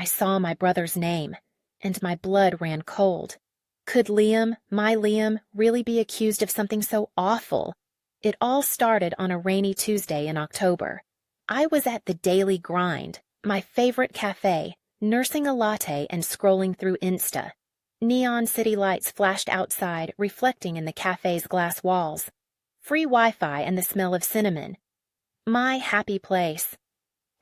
I saw my brother's name, and my blood ran cold. Could Liam, my Liam, really be accused of something so awful? It all started on a rainy Tuesday in October. I was at the Daily Grind, my favorite cafe, nursing a latte and scrolling through Insta. Neon city lights flashed outside, reflecting in the cafe's glass walls. Free Wi-Fi and the smell of cinnamon. My happy place.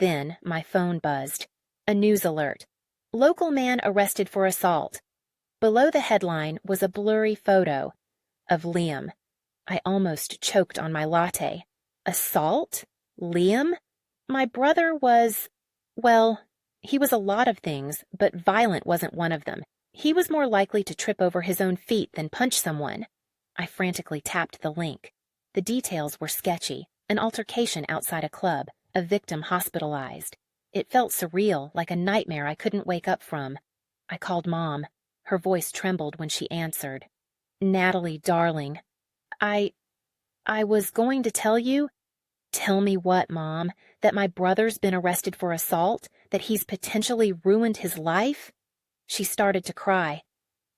Then my phone buzzed. A news alert. Local man arrested for assault. Below the headline was a blurry photo of Liam. I almost choked on my latte. Assault? Liam? My brother was, well, he was a lot of things, but violent wasn't one of them. He was more likely to trip over his own feet than punch someone. I frantically tapped the link. The details were sketchy. An altercation outside a club, a victim hospitalized. It felt surreal, like a nightmare I couldn't wake up from. I called Mom. Her voice trembled when she answered. Natalie, darling, I was going to tell you. Tell me what, Mom? That my brother's been arrested for assault? That he's potentially ruined his life? She started to cry.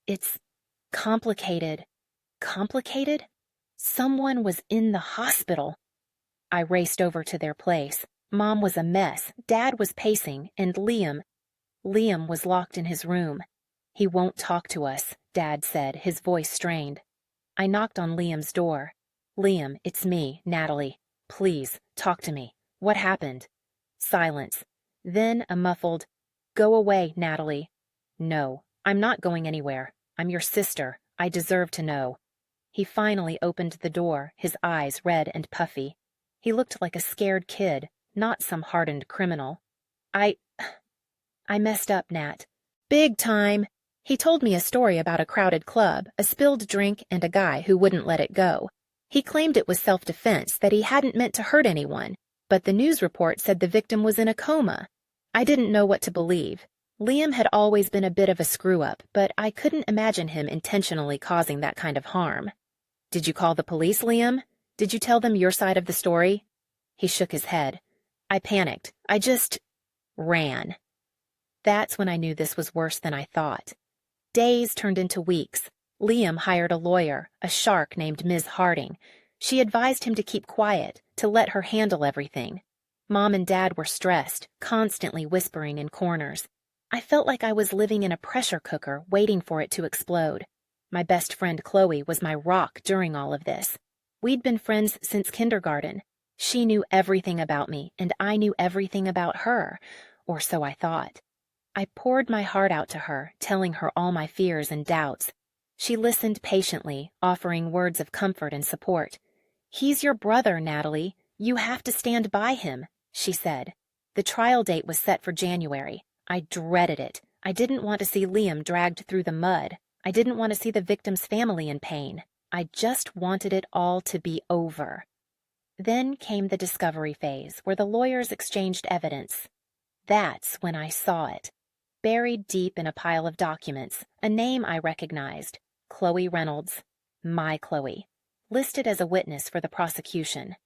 It's complicated. Complicated? Someone was in the hospital. I raced over to their place. Mom was a mess, Dad was pacing, and Liam was locked in his room. He won't talk to us, Dad said, his voice strained. I knocked on Liam's door. Liam, it's me, Natalie. Please, talk to me. What happened? Silence. Then a muffled, go away, Natalie. No, I'm not going anywhere. I'm your sister. I deserve to know. He finally opened the door, his eyes red and puffy. He looked like a scared kid, not some hardened criminal. I messed up, Nat. Big time. He told me a story about a crowded club, a spilled drink, and a guy who wouldn't let it go. He claimed it was self-defense, that he hadn't meant to hurt anyone, but the news report said the victim was in a coma. I didn't know what to believe. Liam had always been a bit of a screw-up, but I couldn't imagine him intentionally causing that kind of harm. Did you call the police, Liam? Did you tell them your side of the story? He shook his head. I panicked. I just ran. That's when I knew this was worse than I thought. Days turned into weeks. Liam hired a lawyer, a shark named Ms. Harding. She advised him to keep quiet, to let her handle everything. Mom and Dad were stressed, constantly whispering in corners. I felt like I was living in a pressure cooker, waiting for it to explode. My best friend Chloe was my rock during all of this. We'd been friends since kindergarten. She knew everything about me, and I knew everything about her, or so I thought. I poured my heart out to her, telling her all my fears and doubts. She listened patiently, offering words of comfort and support. He's your brother, Natalie. You have to stand by him, she said. The trial date was set for January. I dreaded it. I didn't want to see Liam dragged through the mud. I didn't want to see the victim's family in pain. I just wanted it all to be over. Then came the discovery phase, where the lawyers exchanged evidence. That's when I saw it. Buried deep in a pile of documents, a name I recognized. Chloe Reynolds. My Chloe. Listed as a witness for the prosecution.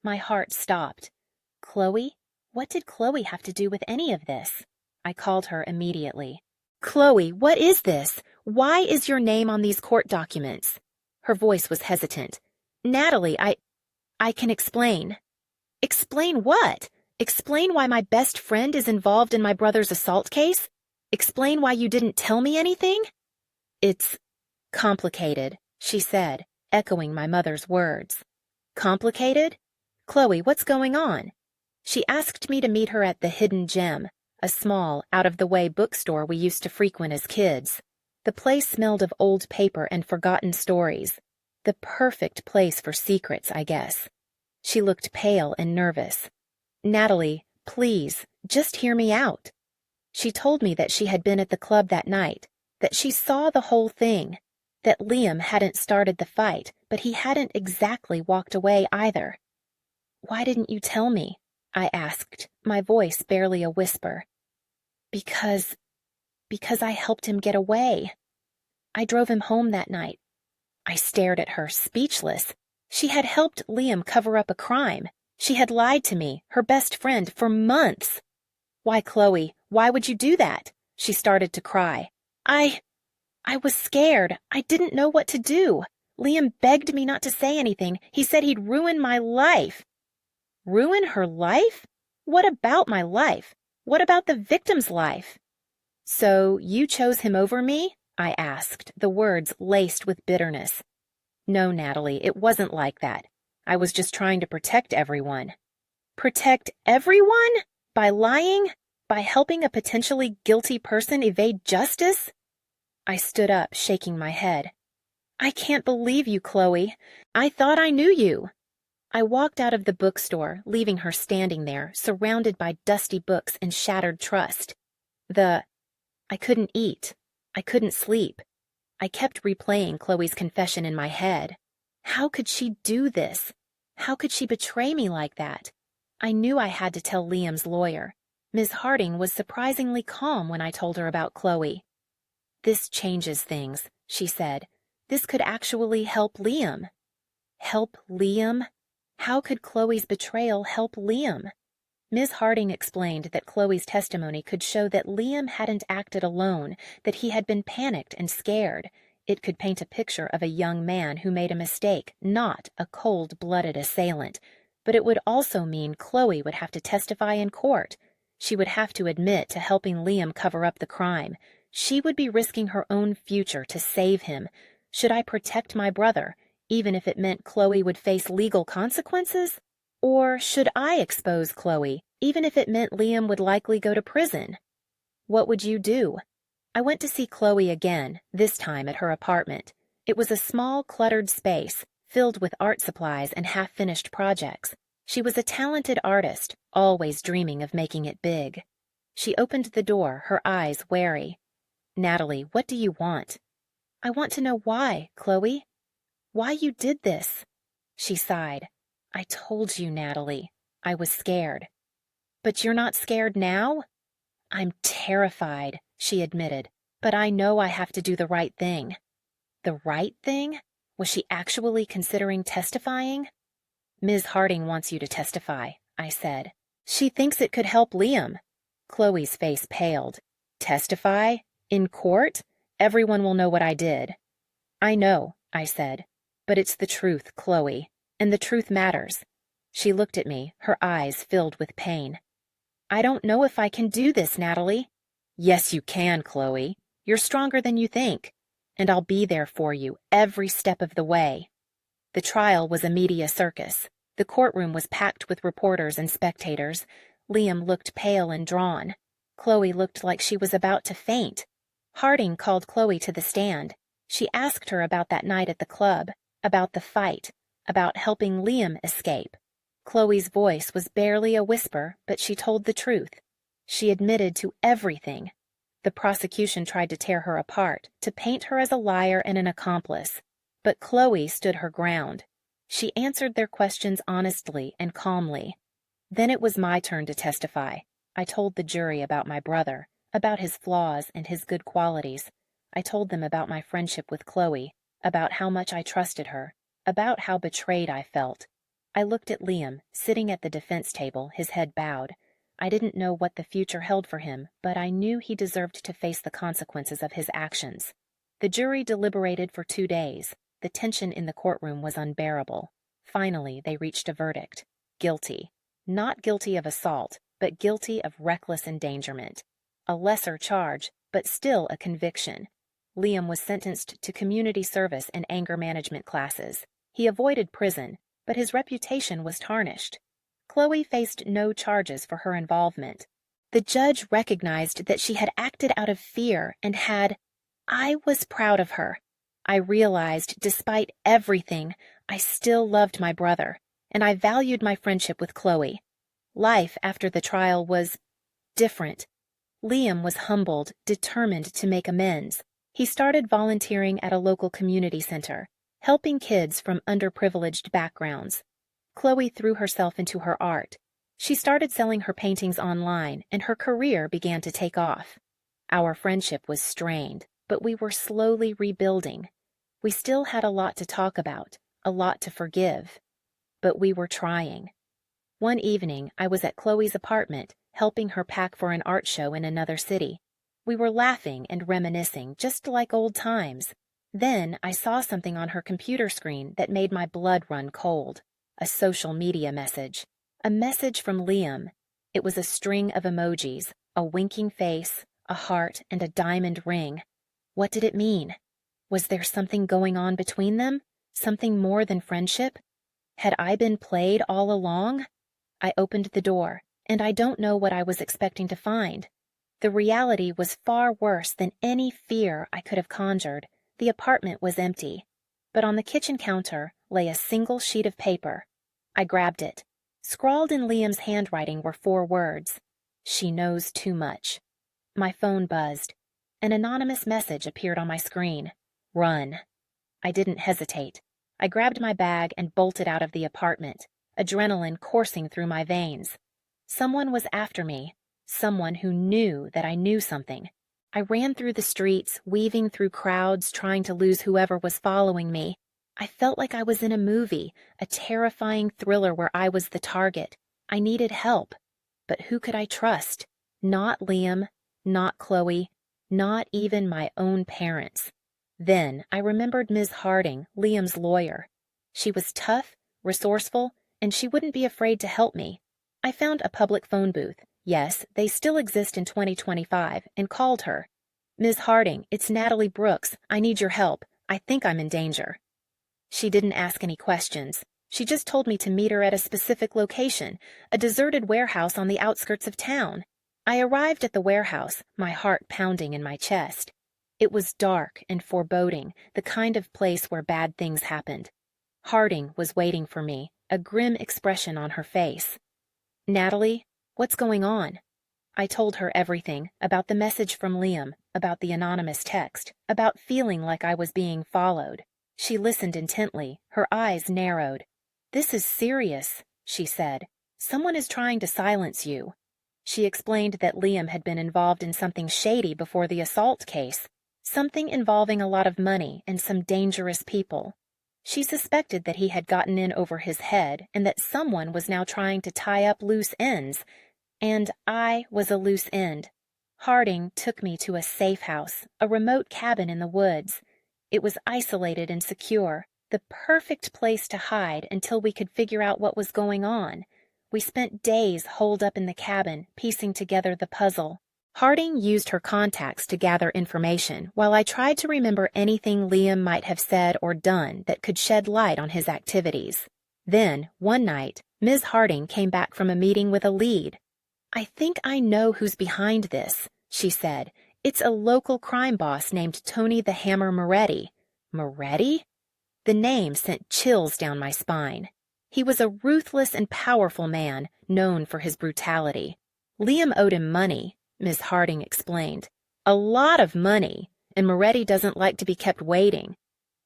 My heart stopped. Chloe? What did Chloe have to do with any of this? I called her immediately. Chloe, what is this? Why is your name on these court documents? Her voice was hesitant. Natalie, I can explain. Explain what? Explain why my best friend is involved in my brother's assault case? Explain why you didn't tell me anything? It's complicated, she said, echoing my mother's words. Complicated? Chloe, what's going on? She asked me to meet her at the Hidden Gem, a small, out-of-the-way bookstore we used to frequent as kids. The place smelled of old paper and forgotten stories. The perfect place for secrets, I guess. She looked pale and nervous. Natalie, please, just hear me out. She told me that she had been at the club that night, that she saw the whole thing, that Liam hadn't started the fight, but he hadn't exactly walked away either. Why didn't you tell me? I asked, my voice barely a whisper. Because I helped him get away. I drove him home that night. I stared at her, speechless. She had helped Liam cover up a crime. She had lied to me, her best friend, for months. Why, Chloe, Why would you do that? She started to cry. I was scared. I didn't know what to do. Liam begged me not to say anything. He said he'd ruin my life. Ruin her life? What about my life? What about the victim's life? So you chose him over me? I asked, the words laced with bitterness. No, Natalie, it wasn't like that. I was just trying to protect everyone. Protect everyone? By lying? By helping a potentially guilty person evade justice? I stood up, shaking my head. I can't believe you, Chloe. I thought I knew you. I walked out of the bookstore, leaving her standing there, surrounded by dusty books and shattered trust. I couldn't eat. I couldn't sleep. I kept replaying Chloe's confession in my head. How could she do this? How could she betray me like that? I knew I had to tell Liam's lawyer. Ms. Harding was surprisingly calm when I told her about Chloe. This changes things, she said. This could actually help Liam. Help Liam? How could Chloe's betrayal help Liam? Ms. Harding explained that Chloe's testimony could show that Liam hadn't acted alone, that he had been panicked and scared. It could paint a picture of a young man who made a mistake, not a cold-blooded assailant. But it would also mean Chloe would have to testify in court. She would have to admit to helping Liam cover up the crime. She would be risking her own future to save him. Should I protect my brother, even if it meant Chloe would face legal consequences? Or should I expose Chloe, even if it meant Liam would likely go to prison? What would you do? I went to see Chloe again, this time at her apartment. It was a small, cluttered space, filled with art supplies and half-finished projects. She was a talented artist, always dreaming of making it big. She opened the door, her eyes wary. Natalie, what do you want? I want to know why, Chloe. Why you did this. She sighed. I told you, Natalie. I was scared. But you're not scared now? I'm terrified, she admitted, but I know I have to do the right thing. The right thing? Was she actually considering testifying? Ms. Harding wants you to testify, I said. She thinks it could help Liam. Chloe's face paled. Testify? In court? Everyone will know what I did. I know, I said, but it's the truth, Chloe, and the truth matters. She looked at me, her eyes filled with pain. I don't know if I can do this, Natalie. Yes, you can, Chloe. You're stronger than you think, and I'll be there for you every step of the way. The trial was a media circus. The courtroom was packed with reporters and spectators. Liam looked pale and drawn. Chloe looked like she was about to faint. Harding called Chloe to the stand. She asked her about that night at the club, about the fight, about helping Liam escape. Chloe's voice was barely a whisper, but she told the truth. She admitted to everything. The prosecution tried to tear her apart, to paint her as a liar and an accomplice. But Chloe stood her ground. She answered their questions honestly and calmly. Then it was my turn to testify. I told the jury about my brother, about his flaws and his good qualities. I told them about my friendship with Chloe, about how much I trusted her, about how betrayed I felt. I looked at Liam, sitting at the defense table, his head bowed. I didn't know what the future held for him, but I knew he deserved to face the consequences of his actions. The jury deliberated for 2 days. The tension in the courtroom was unbearable. Finally, they reached a verdict. Guilty. Not guilty of assault, but guilty of reckless endangerment. A lesser charge, but still a conviction. Liam was sentenced to community service and anger management classes. He avoided prison, but his reputation was tarnished. Chloe faced no charges for her involvement. The judge recognized that she had acted out of fear and I was proud of her. I realized, despite everything, I still loved my brother, and I valued my friendship with Chloe. Life after the trial was different. Liam was humbled, determined to make amends. He started volunteering at a local community center, helping kids from underprivileged backgrounds. Chloe threw herself into her art. She started selling her paintings online, and her career began to take off. Our friendship was strained, but we were slowly rebuilding. We still had a lot to talk about, a lot to forgive. But we were trying. One evening, I was at Chloe's apartment, helping her pack for an art show in another city. We were laughing and reminiscing, just like old times. Then I saw something on her computer screen that made my blood run cold. A social media message. A message from Liam. It was a string of emojis, a winking face, a heart, and a diamond ring. What did it mean? Was there something going on between them? Something more than friendship? Had I been played all along? I opened the door, and I don't know what I was expecting to find. The reality was far worse than any fear I could have conjured. The apartment was empty, but on the kitchen counter lay a single sheet of paper. I grabbed it. Scrawled in Liam's handwriting were 4 words. She knows too much. My phone buzzed. An anonymous message appeared on my screen. Run. I didn't hesitate. I grabbed my bag and bolted out of the apartment, adrenaline coursing through my veins. Someone was after me, someone who knew that I knew something. I ran through the streets, weaving through crowds, trying to lose whoever was following me. I felt like I was in a movie, a terrifying thriller where I was the target. I needed help. But who could I trust? Not Liam, not Chloe, not even my own parents. Then I remembered Ms. Harding, Liam's lawyer. She was tough, resourceful, and she wouldn't be afraid to help me. I found a public phone booth. Yes, they still exist in 2025, and called her. Ms. Harding, it's Natalie Brooks. I need your help. I think I'm in danger. She didn't ask any questions. She just told me to meet her at a specific location, a deserted warehouse on the outskirts of town. I arrived at the warehouse, my heart pounding in my chest. It was dark and foreboding, the kind of place where bad things happened. Harding was waiting for me, a grim expression on her face. Natalie, what's going on? I told her everything, about the message from Liam, about the anonymous text, about feeling like I was being followed. She listened intently, her eyes narrowed. This is serious, she said. Someone is trying to silence you. She explained that Liam had been involved in something shady before the assault case, something involving a lot of money and some dangerous people. She suspected that he had gotten in over his head and that someone was now trying to tie up loose ends, and I was a loose end. Harding took me to a safe house, a remote cabin in the woods. It was isolated and secure, the perfect place to hide until we could figure out what was going on. We spent days holed up in the cabin, piecing together the puzzle. Harding used her contacts to gather information, while I tried to remember anything Liam might have said or done that could shed light on his activities. Then, one night, Ms. Harding came back from a meeting with a lead. I think I know who's behind this, she said. It's a local crime boss named Tony the Hammer Moretti. Moretti? The name sent chills down my spine. He was a ruthless and powerful man, known for his brutality. Liam owed him money, Ms. Harding explained. A lot of money, and Moretti doesn't like to be kept waiting.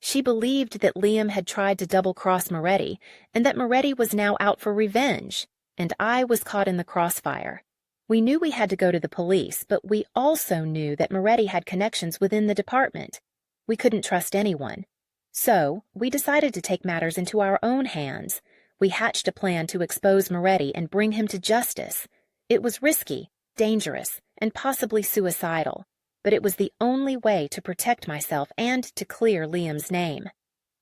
She believed that Liam had tried to double-cross Moretti, and that Moretti was now out for revenge, and I was caught in the crossfire. We knew we had to go to the police, but we also knew that Moretti had connections within the department. We couldn't trust anyone. So, we decided to take matters into our own hands. We hatched a plan to expose Moretti and bring him to justice. It was risky, dangerous, and possibly suicidal, but it was the only way to protect myself and to clear Liam's name.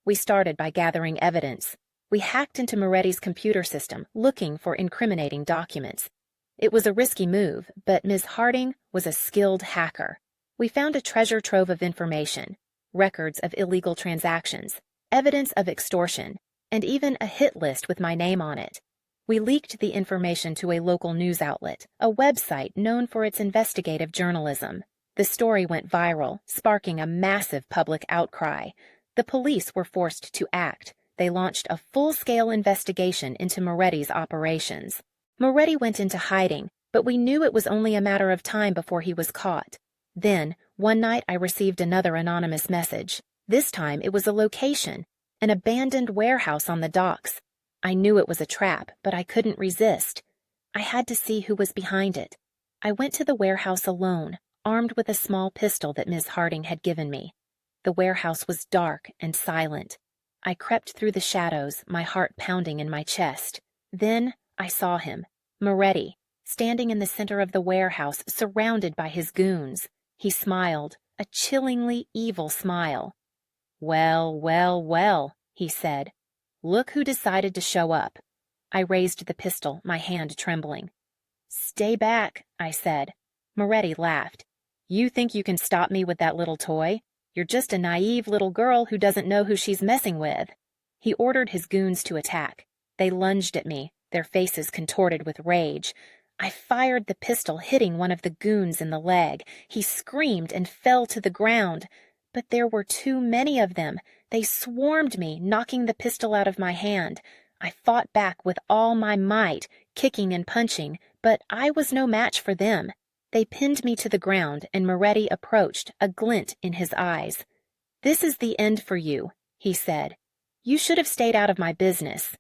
We started by gathering evidence. We hacked into Moretti's computer system, looking for incriminating documents. It was a risky move, but Ms. Harding was a skilled hacker. We found a treasure trove of information, records of illegal transactions, evidence of extortion, and even a hit list with my name on it. We leaked the information to a local news outlet, a website known for its investigative journalism. The story went viral, sparking a massive public outcry. The police were forced to act. They launched a full-scale investigation into Moretti's operations. Moretti went into hiding, but we knew it was only a matter of time before he was caught. Then, one night I received another anonymous message. This time it was a location, an abandoned warehouse on the docks. I knew it was a trap, but I couldn't resist. I had to see who was behind it. I went to the warehouse alone, armed with a small pistol that Ms. Harding had given me. The warehouse was dark and silent. I crept through the shadows, my heart pounding in my chest. Then I saw him, Moretti, standing in the center of the warehouse, surrounded by his goons. He smiled, a chillingly evil smile. "Well, well, well," he said. "Look who decided to show up." I raised the pistol, my hand trembling. "Stay back," I said. Moretti laughed. "You think you can stop me with that little toy? You're just a naive little girl who doesn't know who she's messing with." He ordered his goons to attack. They lunged at me, their faces contorted with rage. I fired the pistol, hitting one of the goons in the leg. He screamed and fell to the ground. But there were too many of them. They swarmed me, knocking the pistol out of my hand. I fought back with all my might, kicking and punching, but I was no match for them. They pinned me to the ground, and Moretti approached, a glint in his eyes. "This is the end for you," he said. "You should have stayed out of my business."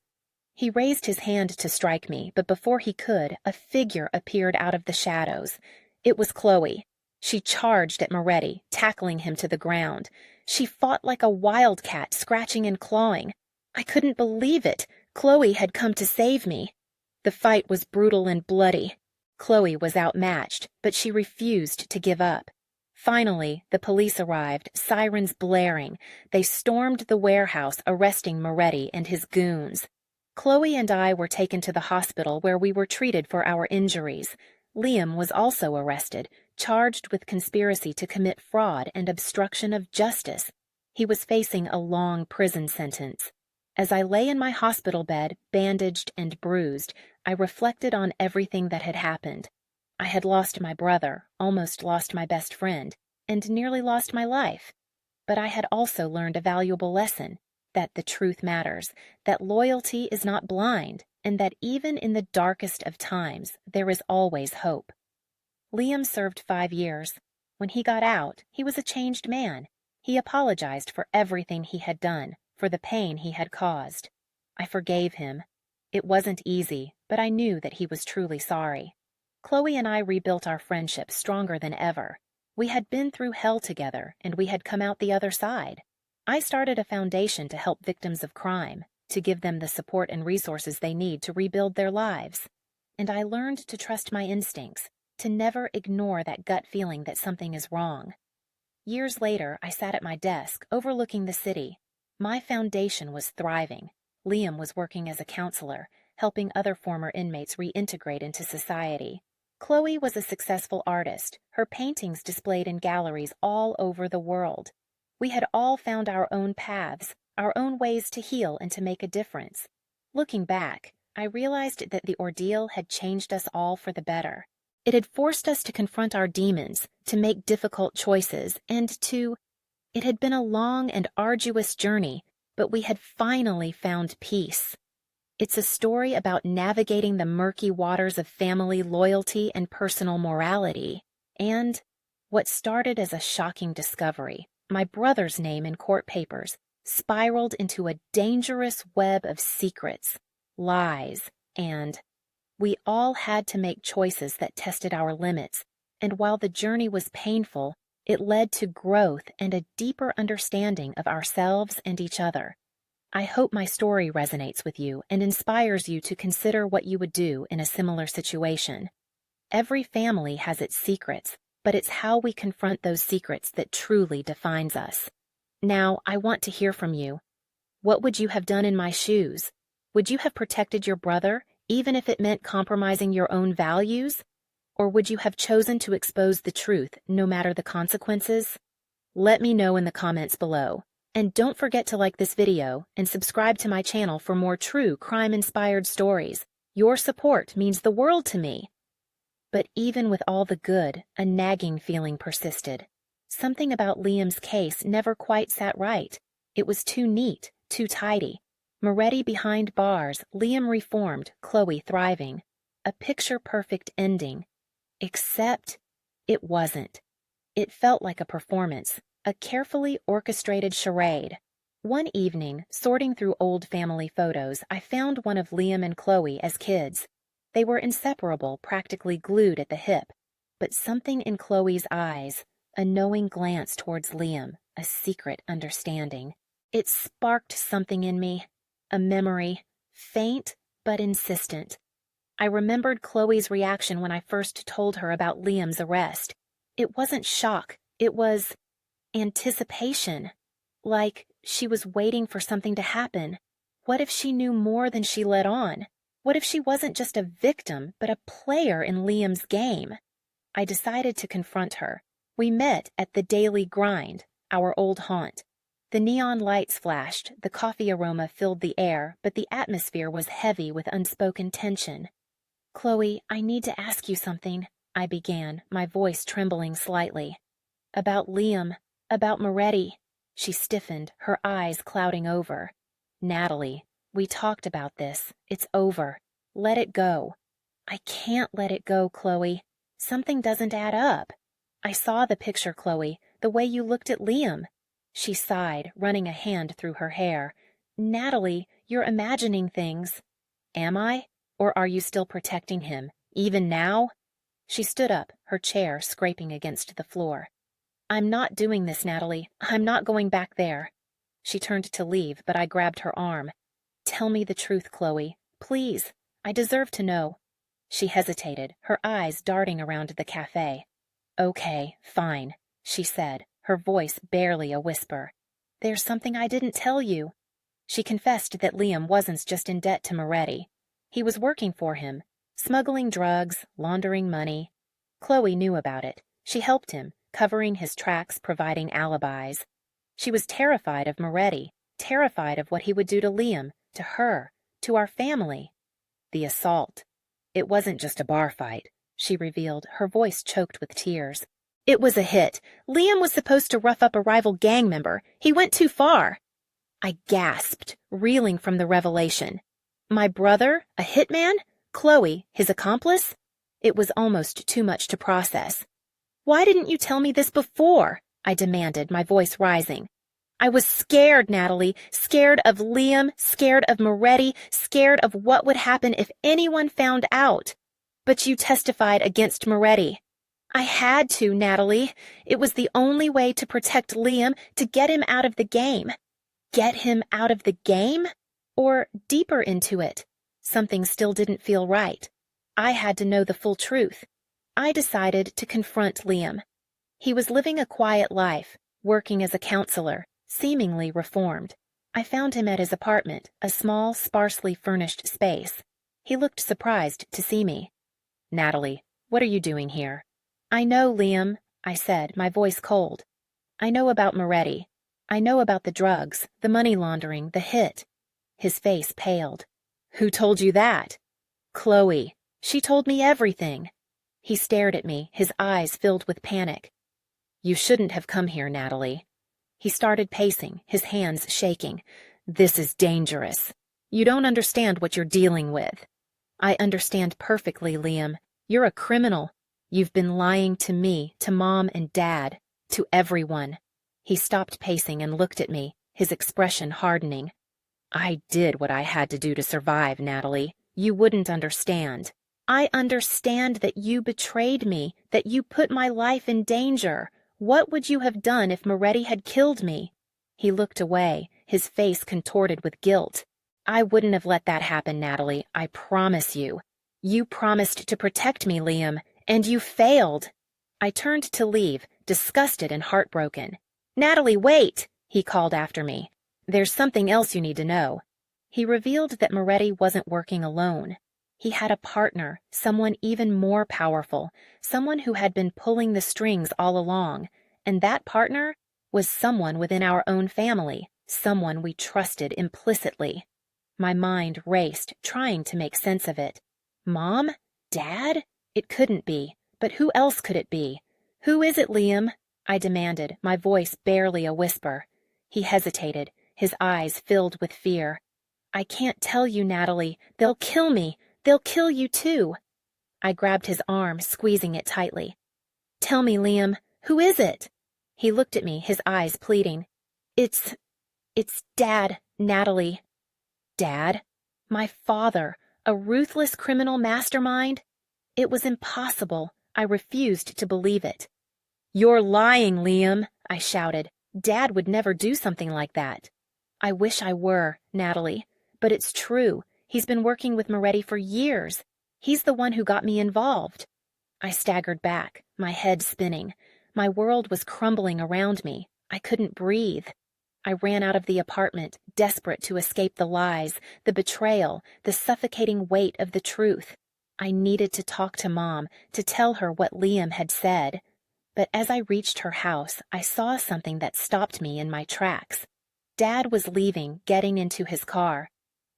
He raised his hand to strike me, but before he could, a figure appeared out of the shadows. It was Chloe. She charged at Moretti, tackling him to the ground. She fought like a wildcat, scratching and clawing. I couldn't believe it. Chloe had come to save me. The fight was brutal and bloody. Chloe was outmatched, but she refused to give up. Finally, the police arrived, sirens blaring. They stormed the warehouse, arresting Moretti and his goons. Chloe and I were taken to the hospital where we were treated for our injuries. Liam was also arrested, charged with conspiracy to commit fraud and obstruction of justice. He was facing a long prison sentence. As I lay in my hospital bed, bandaged and bruised, I reflected on everything that had happened. I had lost my brother, almost lost my best friend, and nearly lost my life. But I had also learned a valuable lesson, that the truth matters, that loyalty is not blind, and that even in the darkest of times, there is always hope. Liam served 5 years. When he got out, he was a changed man. He apologized for everything he had done, for the pain he had caused. I forgave him. It wasn't easy, but I knew that he was truly sorry. Chloe and I rebuilt our friendship stronger than ever. We had been through hell together, and we had come out the other side. I started a foundation to help victims of crime, to give them the support and resources they need to rebuild their lives. And I learned to trust my instincts, to never ignore that gut feeling that something is wrong. Years later, I sat at my desk, overlooking the city. My foundation was thriving. Liam was working as a counselor, helping other former inmates reintegrate into society. Chloe was a successful artist, her paintings displayed in galleries all over the world. We had all found our own paths, our own ways to heal and to make a difference. Looking back, I realized that the ordeal had changed us all for the better. It had forced us to confront our demons, to make difficult choices, It had been a long and arduous journey, but we had finally found peace. It's a story about navigating the murky waters of family loyalty and personal morality, and what started as a shocking discovery, my brother's name in court papers, spiraled into a dangerous web of secrets, lies, and we all had to make choices that tested our limits, and while the journey was painful, it led to growth and a deeper understanding of ourselves and each other. I hope my story resonates with you and inspires you to consider what you would do in a similar situation. Every family has its secrets, but it's how we confront those secrets that truly defines us. Now, I want to hear from you. What would you have done in my shoes? Would you have protected your brother, even if it meant compromising your own values? Or would you have chosen to expose the truth, no matter the consequences? Let me know in the comments below. And don't forget to like this video and subscribe to my channel for more true crime-inspired stories. Your support means the world to me. But even with all the good, a nagging feeling persisted. Something about Liam's case never quite sat right. It was too neat, too tidy. Moretti behind bars, Liam reformed, Chloe thriving. A picture-perfect ending. Except it wasn't. It felt like a performance, a carefully orchestrated charade. One evening, sorting through old family photos, I found one of Liam and Chloe as kids. They were inseparable, practically glued at the hip. But something in Chloe's eyes, a knowing glance towards Liam, a secret understanding. It sparked something in me, a memory, faint but insistent. I remembered Chloe's reaction when I first told her about Liam's arrest. It wasn't shock, it was anticipation. Like she was waiting for something to happen. What if she knew more than she let on? What if she wasn't just a victim, but a player in Liam's game? I decided to confront her. We met at the Daily Grind, our old haunt. The neon lights flashed, the coffee aroma filled the air, but the atmosphere was heavy with unspoken tension. "Chloe, I need to ask you something," I began, my voice trembling slightly. "About Liam, about Moretti." She stiffened, her eyes clouding over. "Natalie, we talked about this. It's over. Let it go." "I can't let it go, Chloe. Something doesn't add up." "I saw the picture, Chloe, the way you looked at Liam." She sighed, running a hand through her hair. "Natalie, you're imagining things." "Am I? Or are you still protecting him, even now?" She stood up, her chair scraping against the floor. "I'm not doing this, Natalie. I'm not going back there." She turned to leave, but I grabbed her arm. "Tell me the truth, Chloe. Please. I deserve to know." She hesitated, her eyes darting around the cafe. "Okay, fine," she said, her voice barely a whisper. "There's something I didn't tell you." She confessed that Liam wasn't just in debt to Moretti. He was working for him, smuggling drugs, laundering money. Chloe knew about it. She helped him, covering his tracks, providing alibis. She was terrified of Moretti, terrified of what he would do to Liam, to her, to our family. The assault. "It wasn't just a bar fight," she revealed, her voice choked with tears. "It was a hit. Liam was supposed to rough up a rival gang member. He went too far." I gasped, reeling from the revelation. My brother, a hitman? Chloe, his accomplice? It was almost too much to process. "Why didn't you tell me this before?" I demanded, my voice rising. "I was scared, Natalie, scared of Liam, scared of Moretti, scared of what would happen if anyone found out. But you testified against Moretti." "I had to, Natalie. It was the only way to protect Liam, to get him out of the game." Get him out of the game? Or deeper into it? Something still didn't feel right. I had to know the full truth. I decided to confront Liam. He was living a quiet life, working as a counselor, seemingly reformed. I found him at his apartment, a small, sparsely furnished space. He looked surprised to see me. "Natalie, what are you doing here?" "I know, Liam," I said, my voice cold. "I know about Moretti. I know about the drugs, the money laundering, the hit." His face paled. "Who told you that?" "Chloe. She told me everything." He stared at me, his eyes filled with panic. "You shouldn't have come here, Natalie." He started pacing, his hands shaking. "This is dangerous. You don't understand what you're dealing with." "I understand perfectly, Liam. You're a criminal. You've been lying to me, to Mom and Dad, to everyone." He stopped pacing and looked at me, his expression hardening. "I did what I had to do to survive, Natalie. You wouldn't understand." "I understand that you betrayed me, that you put my life in danger. What would you have done if Moretti had killed me?" He looked away, his face contorted with guilt. "I wouldn't have let that happen, Natalie, I promise you. You promised to protect me, Liam, and you failed." I turned to leave, disgusted and heartbroken. "Natalie, wait!" he called after me. "There's something else you need to know." He revealed that Moretti wasn't working alone. He had a partner, someone even more powerful, someone who had been pulling the strings all along, and that partner was someone within our own family, someone we trusted implicitly. My mind raced, trying to make sense of it. Mom? Dad? It couldn't be. But who else could it be? "Who is it, Liam?" I demanded, my voice barely a whisper. He hesitated, his eyes filled with fear. "I can't tell you, Natalie. They'll kill me. They'll kill you too." I grabbed his arm, squeezing it tightly. "Tell me, Liam, who is it?" He looked at me, his eyes pleading. It's Dad, Natalie." Dad? My father, a ruthless criminal mastermind? It was impossible. I refused to believe it. "You're lying, Liam," I shouted. "Dad would never do something like that." "I wish I were, Natalie. But it's true. He's been working with Moretti for years. He's the one who got me involved. I staggered back, my head spinning. My world was crumbling around me. I couldn't breathe. I ran out of the apartment, desperate to escape the lies, the betrayal, the suffocating weight of the truth. I needed to talk to Mom, to tell her what Liam had said. But as I reached her house, I saw something that stopped me in my tracks. Dad was leaving, getting into his car.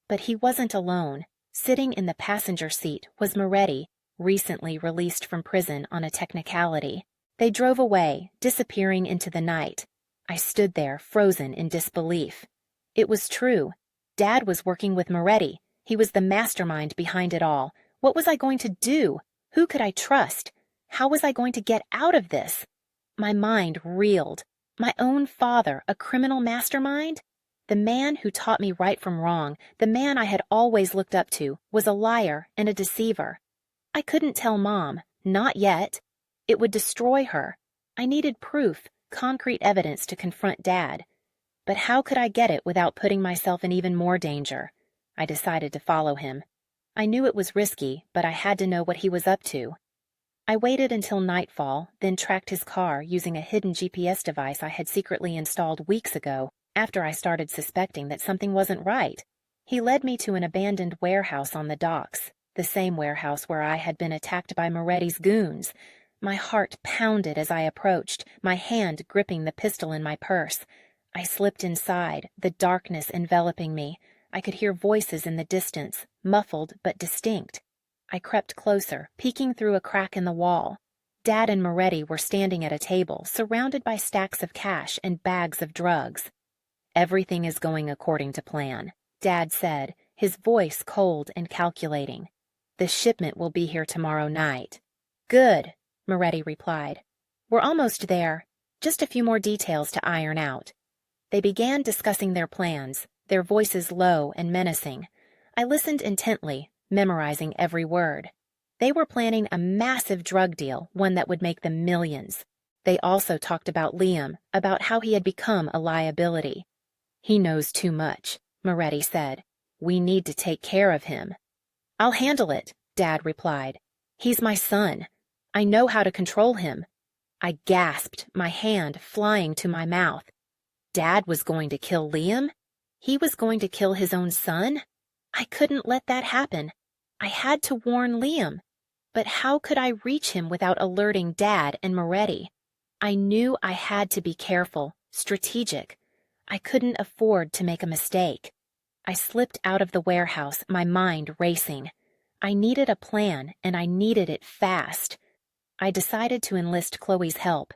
But he wasn't alone. Sitting in the passenger seat was Moretti, recently released from prison on a technicality. They drove away, disappearing into the night. I stood there, frozen in disbelief. It was true. Dad was working with Moretti. He was the mastermind behind it all. What was I going to do? Who could I trust? How was I going to get out of this? My mind reeled. My own father, a criminal mastermind? The man who taught me right from wrong, the man I had always looked up to, was a liar and a deceiver. I couldn't tell Mom, not yet. It would destroy her. I needed proof, concrete evidence to confront Dad. But how could I get it without putting myself in even more danger? I decided to follow him. I knew it was risky, but I had to know what he was up to. I waited until nightfall, then tracked his car using a hidden GPS device I had secretly installed weeks ago, after I started suspecting that something wasn't right. He led me to an abandoned warehouse on the docks, the same warehouse where I had been attacked by Moretti's goons. My heart pounded as I approached, my hand gripping the pistol in my purse. I slipped inside, the darkness enveloping me. I could hear voices in the distance, muffled but distinct. I crept closer, peeking through a crack in the wall. Dad and Moretti were standing at a table, surrounded by stacks of cash and bags of drugs. "Everything is going according to plan," Dad said, his voice cold and calculating. "The shipment will be here tomorrow night." "Good," Moretti replied. "We're almost there. Just a few more details to iron out." They began discussing their plans, their voices low and menacing. I listened intently, memorizing every word. They were planning a massive drug deal, one that would make them millions. They also talked about Liam, about how he had become a liability. "He knows too much," Moretti said. "We need to take care of him." "I'll handle it," Dad replied. "He's my son. I know how to control him." I gasped, my hand flying to my mouth. Dad was going to kill Liam? He was going to kill his own son? I couldn't let that happen. I had to warn Liam. But how could I reach him without alerting Dad and Moretti? I knew I had to be careful, strategic. I couldn't afford to make a mistake. I slipped out of the warehouse, my mind racing. I needed a plan, and I needed it fast. I decided to enlist Chloe's help.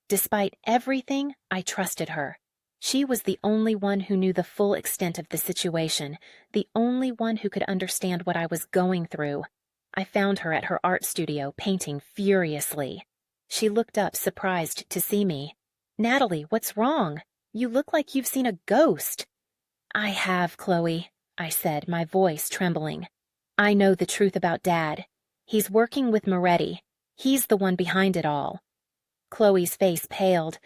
Despite everything, I trusted her. She was the only one who knew the full extent of the situation, the only one who could understand what I was going through. I found her at her art studio, painting furiously. She looked up, surprised to see me. "Natalie, what's wrong? You look like you've seen a ghost." "I have, Chloe," I said, my voice trembling. "I know the truth about Dad. He's working with Moretti. He's the one behind it all." Chloe's face paled.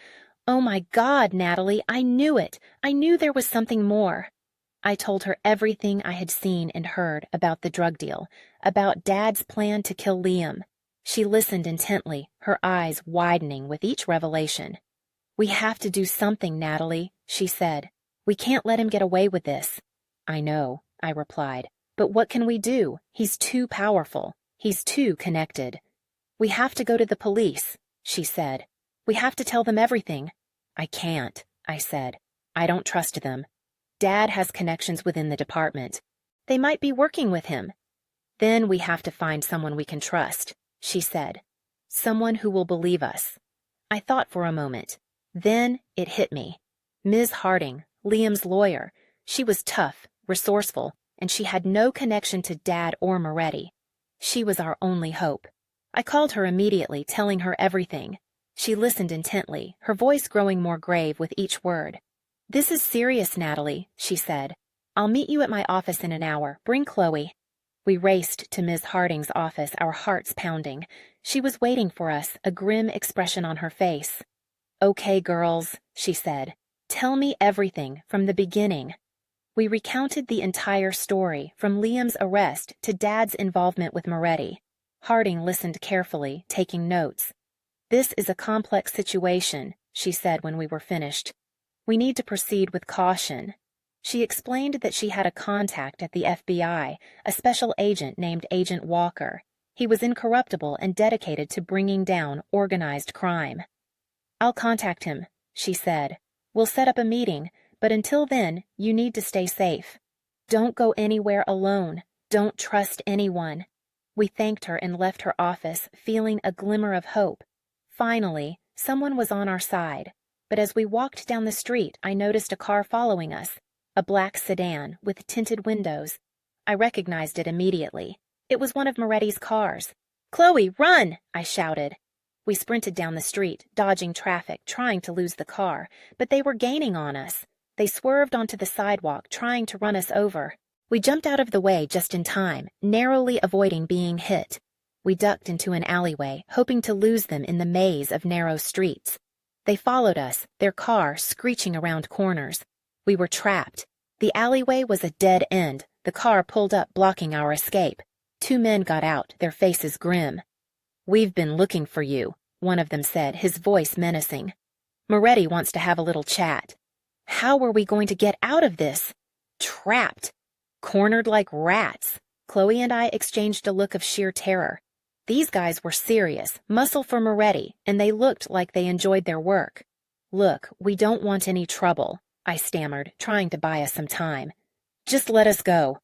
"Oh my God, Natalie, I knew it. I knew there was something more." I told her everything I had seen and heard about the drug deal, about Dad's plan to kill Liam. She listened intently, her eyes widening with each revelation. "We have to do something, Natalie," she said. "We can't let him get away with this." "I know," I replied. "But what can we do? He's too powerful. He's too connected." "We have to go to the police," she said. "We have to tell them everything." "I can't," I said. "I don't trust them. Dad has connections within the department. They might be working with him." "Then we have to find someone we can trust," she said. "Someone who will believe us." I thought for a moment. Then it hit me. Ms. Harding, Liam's lawyer. She was tough, resourceful, and she had no connection to Dad or Moretti. She was our only hope. I called her immediately, telling her everything. She listened intently, her voice growing more grave with each word. "This is serious, Natalie," she said. "I'll meet you at my office in an hour. Bring Chloe." We raced to Ms. Harding's office, our hearts pounding. She was waiting for us, a grim expression on her face. "Okay, girls," she said. "Tell me everything, from the beginning." We recounted the entire story, from Liam's arrest to Dad's involvement with Moretti. Harding listened carefully, taking notes. "This is a complex situation," she said when we were finished. "We need to proceed with caution." She explained that she had a contact at the FBI, a special agent named Agent Walker. He was incorruptible and dedicated to bringing down organized crime. "I'll contact him," she said. "We'll set up a meeting, but until then, you need to stay safe. Don't go anywhere alone. Don't trust anyone." We thanked her and left her office, feeling a glimmer of hope. Finally, someone was on our side. But as we walked down the street, I noticed a car following us, a black sedan with tinted windows. I recognized it immediately. It was one of Moretti's cars. "Chloe, run!" I shouted. We sprinted down the street, dodging traffic, trying to lose the car, but they were gaining on us. They swerved onto the sidewalk, trying to run us over. We jumped out of the way just in time, narrowly avoiding being hit. We ducked into an alleyway, hoping to lose them in the maze of narrow streets. They followed us, their car screeching around corners. We were trapped. The alleyway was a dead end. The car pulled up, blocking our escape. 2 men got out, their faces grim. "We've been looking for you," one of them said, his voice menacing. "Moretti wants to have a little chat." How were we going to get out of this? Trapped. Cornered like rats. Chloe and I exchanged a look of sheer terror. These guys were serious, muscle for Moretti, and they looked like they enjoyed their work. "Look, we don't want any trouble," I stammered, trying to buy us some time. "Just let us go."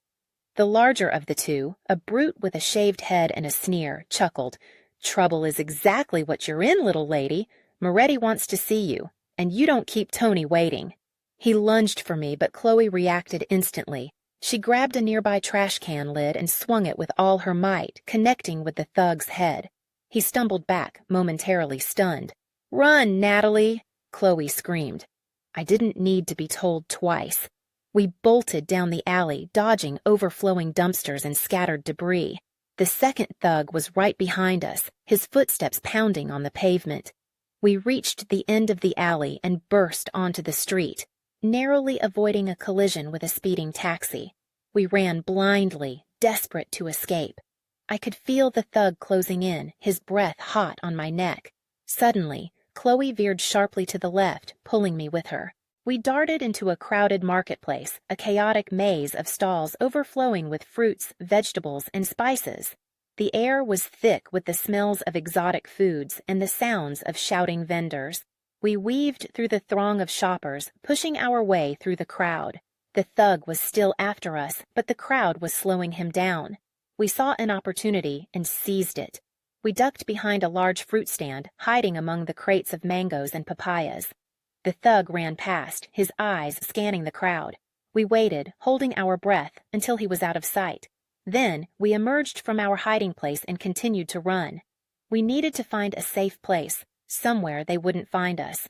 The larger of the two, a brute with a shaved head and a sneer, chuckled. "Trouble is exactly what you're in, little lady. Moretti wants to see you, and you don't keep Tony waiting." He lunged for me, but Chloe reacted instantly. She grabbed a nearby trash can lid and swung it with all her might, connecting with the thug's head. He stumbled back, momentarily stunned. "Run, Natalie!" Chloe screamed. I didn't need to be told twice. We bolted down the alley, dodging overflowing dumpsters and scattered debris. The second thug was right behind us, his footsteps pounding on the pavement. We reached the end of the alley and burst onto the street, narrowly avoiding a collision with a speeding taxi. We ran blindly, desperate to escape. I could feel the thug closing in, his breath hot on my neck. Suddenly, Chloe veered sharply to the left, pulling me with her. We darted into a crowded marketplace, a chaotic maze of stalls overflowing with fruits, vegetables, and spices. The air was thick with the smells of exotic foods and the sounds of shouting vendors. We weaved through the throng of shoppers, pushing our way through the crowd. The thug was still after us, but the crowd was slowing him down. We saw an opportunity and seized it. We ducked behind a large fruit stand, hiding among the crates of mangoes and papayas. The thug ran past, his eyes scanning the crowd. We waited, holding our breath, until he was out of sight. Then, we emerged from our hiding place and continued to run. We needed to find a safe place, somewhere they wouldn't find us.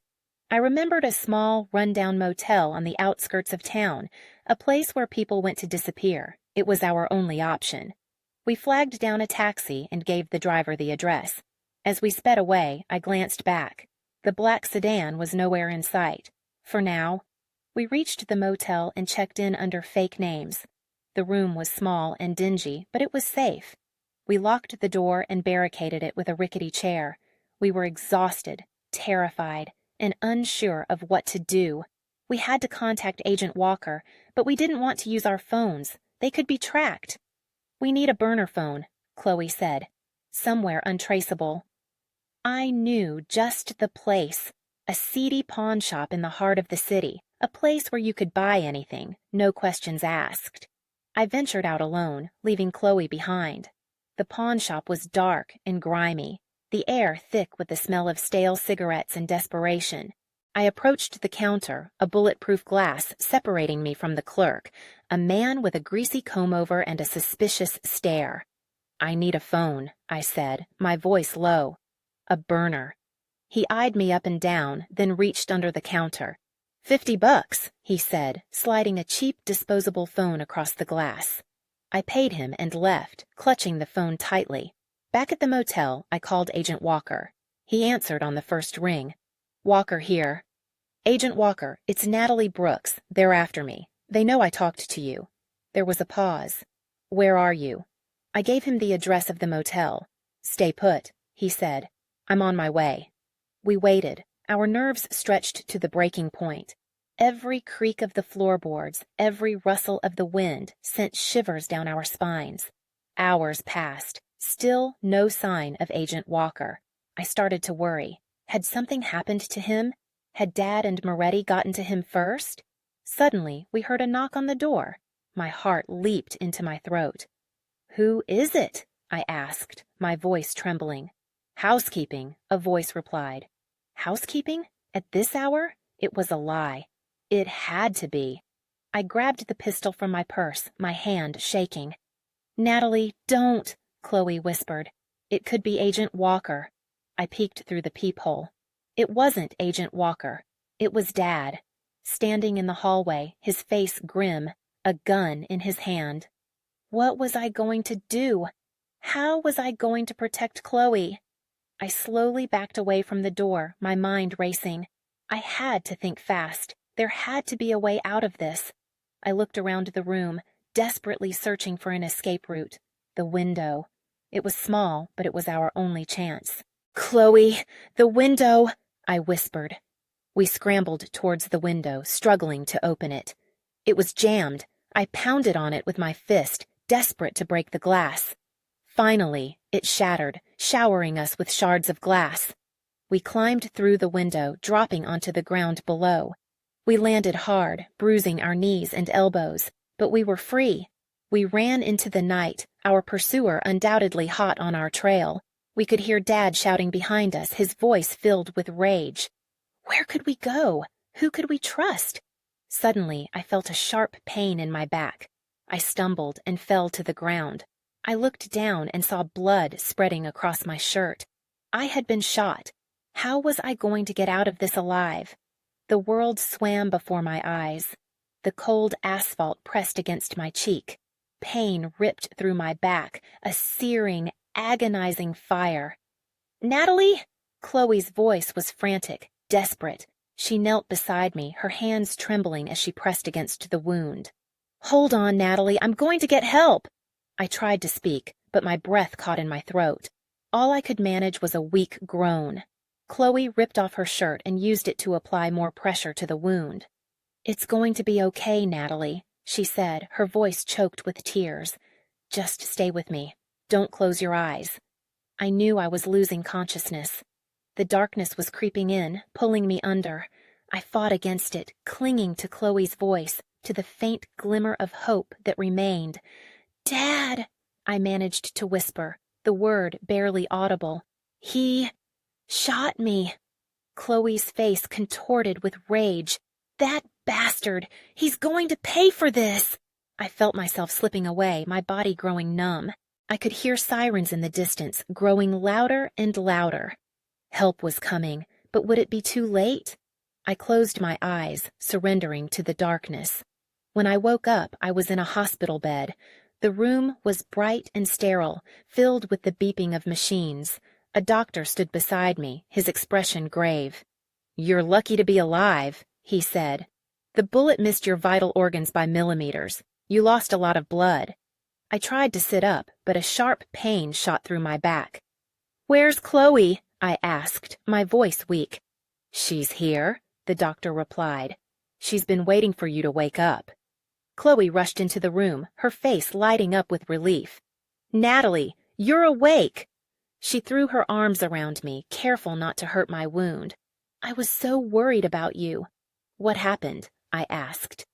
I remembered a small, run-down motel on the outskirts of town, a place where people went to disappear. It was our only option. We flagged down a taxi and gave the driver the address. As we sped away, I glanced back. The black sedan was nowhere in sight. For now. We reached the motel and checked in under fake names. The room was small and dingy, but it was safe. We locked the door and barricaded it with a rickety chair. We were exhausted, terrified, and unsure of what to do. We had to contact Agent Walker, but we didn't want to use our phones. They could be tracked. "We need a burner phone," Chloe said. "Somewhere untraceable." I knew just the place. A seedy pawn shop in the heart of the city, a place where you could buy anything, no questions asked. I ventured out alone, leaving Chloe behind. The pawn shop was dark and grimy, the air thick with the smell of stale cigarettes and desperation. I approached the counter, a bulletproof glass separating me from the clerk, a man with a greasy comb-over and a suspicious stare. "I need a phone," I said, my voice low. "A burner." He eyed me up and down, then reached under the counter. $50, he said, sliding a cheap disposable phone across the glass. I paid him and left, clutching the phone tightly. Back at the motel, I called Agent Walker. He answered on the first ring. "Walker here." "Agent Walker, it's Natalie Brooks. They're after me. They know I talked to you. There was a pause. Where are you? I gave him the address of the motel. Stay put, he said. I'm on my way. We waited, our nerves stretched to the breaking point. Every creak of the floorboards, every rustle of the wind sent shivers down our spines. Hours passed, still no sign of Agent Walker. I started to worry. Had something happened to him? Had Dad and Moretti gotten to him first? Suddenly, we heard a knock on the door. My heart leaped into my throat. Who is it? I asked, my voice trembling. Housekeeping, a voice replied. Housekeeping? At this hour? It was a lie. It had to be. I grabbed the pistol from my purse, my hand shaking. Natalie, don't, Chloe whispered. It could be Agent Walker. I peeked through the peephole. It wasn't Agent Walker. It was Dad, standing in the hallway, his face grim, a gun in his hand. What was I going to do? How was I going to protect Chloe? I slowly backed away from the door, my mind racing. I had to think fast. There had to be a way out of this. I looked around the room, desperately searching for an escape route. The window. It was small, but it was our only chance. Chloe, the window, I whispered. We scrambled towards the window, struggling to open it. It was jammed. I pounded on it with my fist, desperate to break the glass. Finally, it shattered, showering us with shards of glass. We climbed through the window, dropping onto the ground below. We landed hard, bruising our knees and elbows, but we were free. We ran into the night, our pursuer undoubtedly hot on our trail. We could hear Dad shouting behind us, his voice filled with rage. Where could we go? Who could we trust? Suddenly, I felt a sharp pain in my back. I stumbled and fell to the ground. I looked down and saw blood spreading across my shirt. I had been shot. How was I going to get out of this alive? The world swam before my eyes. The cold asphalt pressed against my cheek. Pain ripped through my back, a searing, agonizing fire. Natalie? Chloe's voice was frantic, desperate. She knelt beside me, her hands trembling as she pressed against the wound. Hold on, Natalie, I'm going to get help. I tried to speak, but my breath caught in my throat. All I could manage was a weak groan. Chloe ripped off her shirt and used it to apply more pressure to the wound. It's going to be okay, Natalie, she said, her voice choked with tears. Just stay with me. Don't close your eyes. I knew I was losing consciousness. The darkness was creeping in, pulling me under. I fought against it, clinging to Chloe's voice, to the faint glimmer of hope that remained. Dad, I managed to whisper, the word barely audible. He shot me. Chloe's face contorted with rage. That bastard! He's going to pay for this! I felt myself slipping away, my body growing numb. I could hear sirens in the distance, growing louder and louder. Help was coming, but would it be too late? I closed my eyes, surrendering to the darkness. When I woke up, I was in a hospital bed. The room was bright and sterile, filled with the beeping of machines. A doctor stood beside me, his expression grave. You're lucky to be alive, he said. The bullet missed your vital organs by millimeters. You lost a lot of blood. I tried to sit up, but a sharp pain shot through my back. Where's Chloe? I asked, my voice weak. She's here, the doctor replied. She's been waiting for you to wake up. Chloe rushed into the room, her face lighting up with relief. Natalie, you're awake! She threw her arms around me, careful not to hurt my wound. I was so worried about you. What happened? I asked.